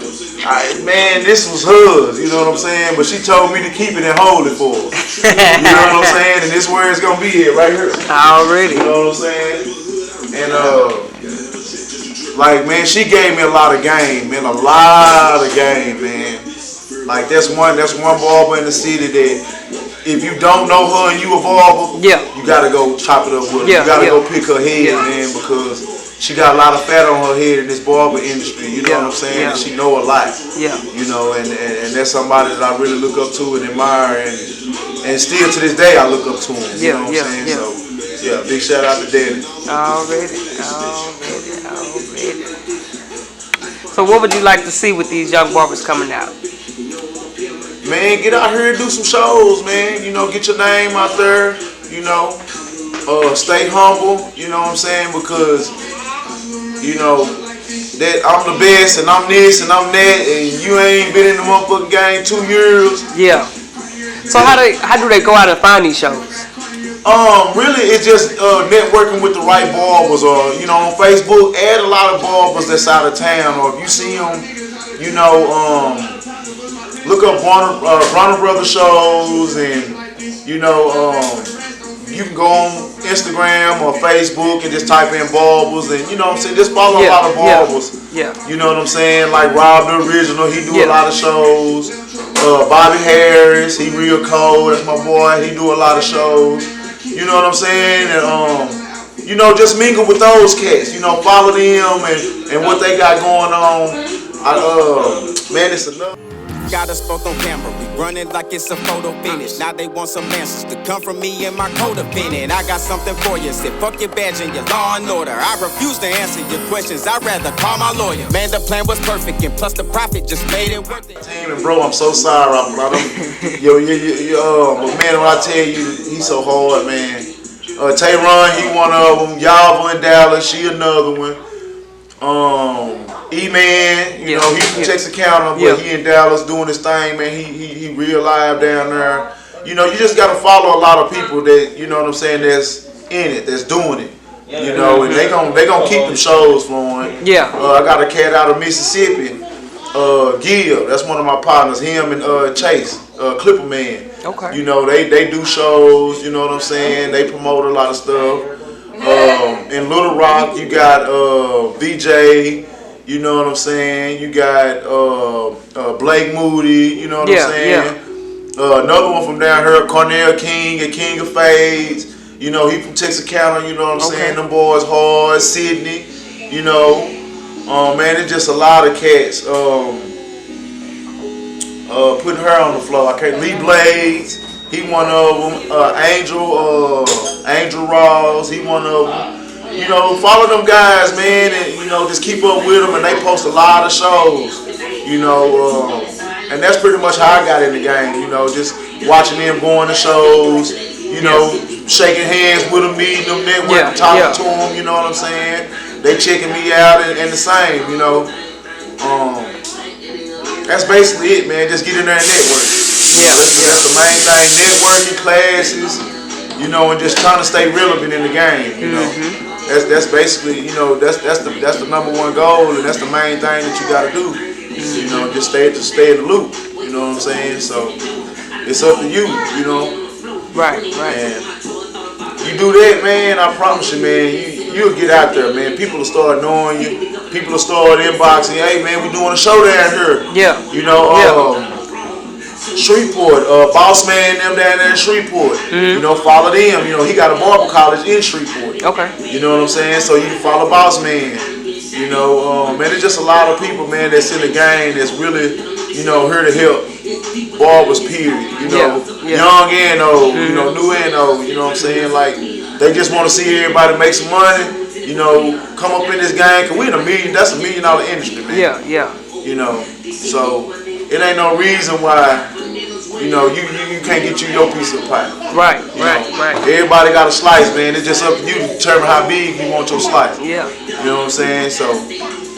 C: Man, this was hers, you know what I'm saying? But she told me to keep it and hold it for her. You know what I'm saying? And this is where it's gonna be at, right here.
D: Already.
C: You know what I'm saying? And man, she gave me a lot of game, man. A lot of game, man. Like that's one barber in the city that if you don't know her and you a barber, you gotta go chop it up with her. You gotta go pick her head, man, because she got a lot of fat on her head in this barber industry, you know what I'm saying? And she know a lot. Yeah. And that's somebody that I really look up to and admire, and still to this day I look up to him. You know what I'm saying? So big shout out to Danny.
D: Already. So what would you like to see with these young barbers coming out?
C: Man, get out here and do some shows, man. Get your name out there, stay humble, you know what I'm saying? Because that I'm the best and I'm this and I'm that and you ain't been in the motherfucking game 2 years. Yeah.
D: So how do they go out and find these shows?
C: Really it's just networking with the right barbers, or on Facebook, add a lot of barbers that's out of town, or if you see them, look up Runner Brothers shows, and you can go on Instagram or Facebook and just type in barbers, and just follow a lot of barbers. Yeah. You know what I'm saying? Like Rob the Original, he do a lot of shows. Bobby Harris, he real cold. That's my boy. He do a lot of shows. You know what I'm saying? And just mingle with those cats. Follow them and what they got going on. Man, it's enough.
E: got us both on camera. We running like it's a photo finish. Now they want some answers to come from me and my codependent. I got something for you. Said fuck your badge and your law and order. I refuse to answer your questions. I'd rather call my lawyer. Man, the plan was perfect, and plus the profit just made it worth it.
C: Team and bro, I'm so sorry. But man, when I tell you, he's so hard, man. Tayron, he one of them. Yava in Dallas, she another one. E-Man, you know, he's from Texarkana, but he in Dallas doing his thing, man. He real live down there. You know, you just gotta follow a lot of people that, you know what I'm saying, that's in it, that's doing it. You know, and they gonna keep them shows flowing.
D: Yeah.
C: I got a cat out of Mississippi, Gil. That's one of my partners. Him and Chase, Clipper Man.
D: Okay.
C: You know, they do shows. You know what I'm saying? They promote a lot of stuff. In Little Rock, you got BJ. You know what I'm saying? You got Blake Moody. You know what I'm saying? Another one from down here, Cornell King at King of Fades. You know, he from Texarkana, you know what I'm saying? Them boys hard. Sydney, you know. Man, it's just a lot of cats. Putting her on the floor. I can't. Lee Blades, he one of them. Angel Ross, he one of them. You know, follow them guys, man, and, you know, just keep up with them, and they post a lot of shows. You know, and that's pretty much how I got in the game, you know, just watching them going to shows, you know, shaking hands with them, meeting them, networking, talking to them, you know what I'm saying? They checking me out and the same, you know. That's basically it, man. Just get in there and network. That's the main thing, networking, classes, you know, and just trying to stay relevant in the game, you know. That's basically, you know, that's the number one goal, and that's the main thing that you gotta do. You know, just stay in the loop. You know what I'm saying? So it's up to you. You know.
D: Right.
C: And you do that, man. I promise you, man. You'll get out there, man. People will start knowing you. People will start inboxing. Hey, man, we doing a show down here.
D: Yeah.
C: You know. Shreveport, Boss Man, them down there in Shreveport. You know, follow them. You know, he got a barber college in Shreveport.
D: Okay.
C: You know what I'm saying? So you can follow Boss Man. You know, man, there's just a lot of people, man, that's in the game that's really, you know, here to help barbers, period. You know, young and old, you know, new and old. You know what I'm saying? Like, they just want to see everybody make some money. You know, come up in this game, cause we in that's $1 million industry, man.
D: Yeah.
C: You know, so it ain't no reason why, you know, you can't get you your piece of pie. Right. Everybody got a slice, man. It's just up to you to determine how big you want your slice.
D: Yeah.
C: You know what I'm saying? So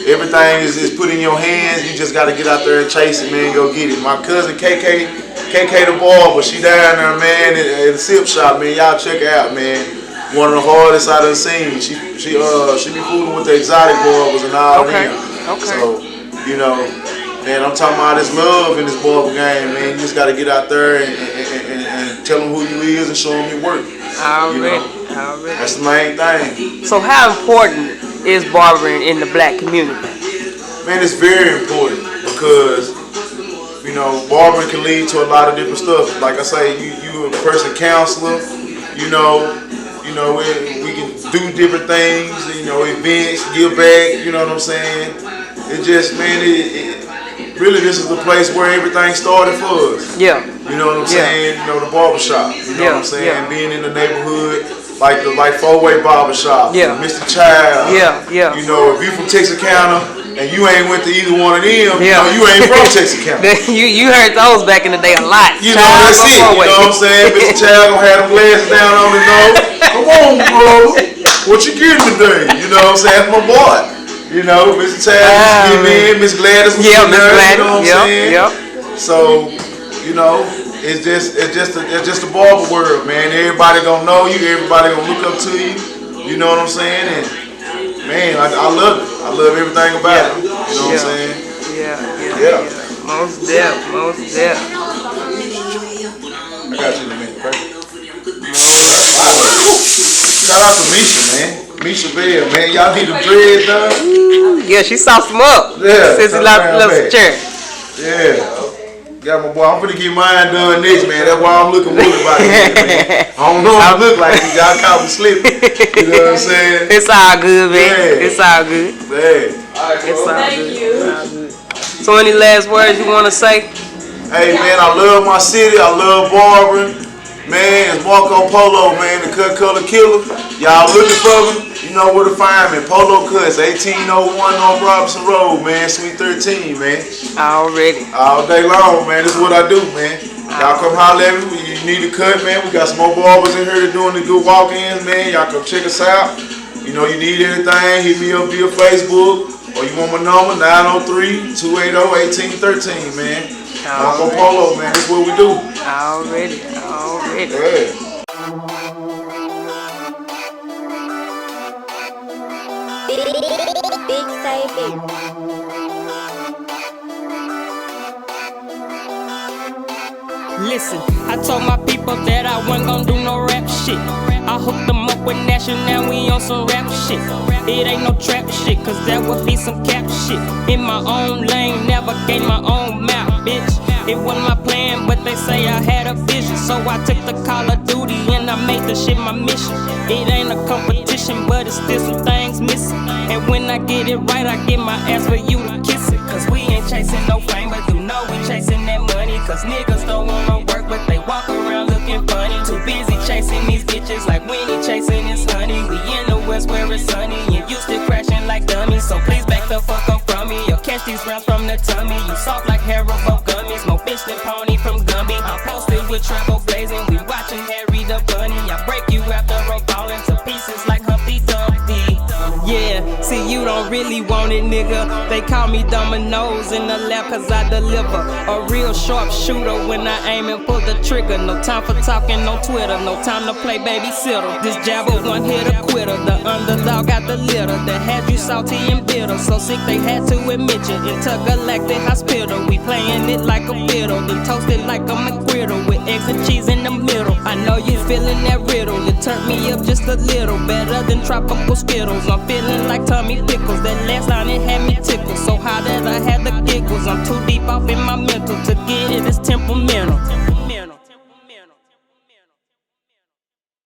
C: everything is put in your hands. You just got to get out there and chase it, man. Go get it. My cousin KK the Barber, she down there, man, at the Sip Shop, man. Y'all check her out, man. One of the hardest I done seen. She be fooling with the exotic barbers and all them.
D: Okay.
C: So, you know, man, I'm talking about this love in this barber game, man. You just got to get out there and tell them who you is and show them your work.
D: Already.
C: That's the main thing.
D: So how important is barbering in the black community?
C: Man, it's very important because, you know, barbering can lead to a lot of different stuff. Like I say, you a person counselor, you know, we can do different things, you know, events, give back, you know what I'm saying? It just, man, really, this is the place where everything started for us. Yeah. You know what I'm saying? You know, the barbershop. You know what I'm saying? Being in the neighborhood, like the four-way barbershop. Yeah. Mr. Child. Yeah. You know, if you from Texarkana and you ain't went to either one of them, you know, you ain't from Texarkana.
D: you heard those back in the day a lot.
C: You know, that's it. You know what I'm saying? Mr. Child gonna have them glasses down on his nose. Come on, bro. What you getting today? You know what I'm saying? That's my boy. You know, Mr. Chad, Miss Gladys, you know what I'm saying? So, you know, it's just the barber world, man. Everybody gonna know you, everybody gonna look up to you. You know what I'm saying? And man, I love it. I love everything about it. You know what I'm saying? Yeah.
D: Most def.
C: I got you in a minute, right? Shout out to Misha, man. Misha Bell, man. Y'all need them dreads done?
D: Yeah, she sauced them up.
C: Yeah.
D: Since he left the chair.
C: Yeah. Got my boy. I'm finna get mine done next, man. That's why I'm looking wood about it, man. I don't know what I look like. Y'all caught me slipping. You know what I'm saying?
D: It's all good, man.
C: Yeah.
D: It's all good.
C: Yeah.
D: It's all good. So any last words you want to say?
C: Hey man, I love my city, I love Barber. Man, it's Marco Polo, man, the cut color killer. Y'all looking for me? You know where to find me. Polo Cuts, 1801 on Robinson Road, man. Suite 13, man.
D: Already.
C: All day long, man. This is what I do, man. Y'all come holler at me. You need a cut, man. We got some more barbers in here doing the good walk-ins, man. Y'all come check us out. You know, you need anything, hit me up via Facebook. Or you want my number, 903-280-1813, man. Marco Polo, man. This is what we do.
D: Already.
C: Yeah.
F: Big say big.
A: Listen, I told my people that I wasn't gonna do no rap shit. I hooked them up with National, now we on some rap shit. It ain't no trap shit, cause that would be some cap shit. In my own lane, navigate my own map, bitch. It wasn't my plan, but they say I had a vision. So I took the Call of Duty and I made the shit my mission. It ain't a competition, but it's still some things missing. And when I get it right, I get my ass for you to kiss it. Cause we ain't chasing no fame, but you know we chasing that money. Cause niggas don't wanna work, but they walk around looking funny. Too busy chasing these bitches like Winnie chasing his honey. We in the West where it's sunny and you still crashing like dummies. So please back the fuck up from me or catch these rounds from the tummy. You soft like Haribo gummies, more bitch than Pony from Gumby. I'm posted with treble blazing, we watching Harry the Bunny. I break you after roll falling to pieces like Humpty Dumpty. Yeah, see you don't really want it, nigga. They call me Dominoes in the lab cause I deliver. A real sharp shooter when I aim and pull the trigger. No time for talking on Twitter, no time to play babysitter. This jabber one hit a quitter, the underdog got the litter that had you salty and bitter. So sick they had to admit you. Intergalactic hospital, we playing it like a fiddle, then toasted like a McGriddle with eggs and cheese in the middle. I know you feeling that riddle, it turned me up just a little, better than tropical Skittles. I'm feeling like Tommy Pickles, that last line it had me tickled. So high that I had the giggles, I'm too deep off in my mental, to get it is temperamental.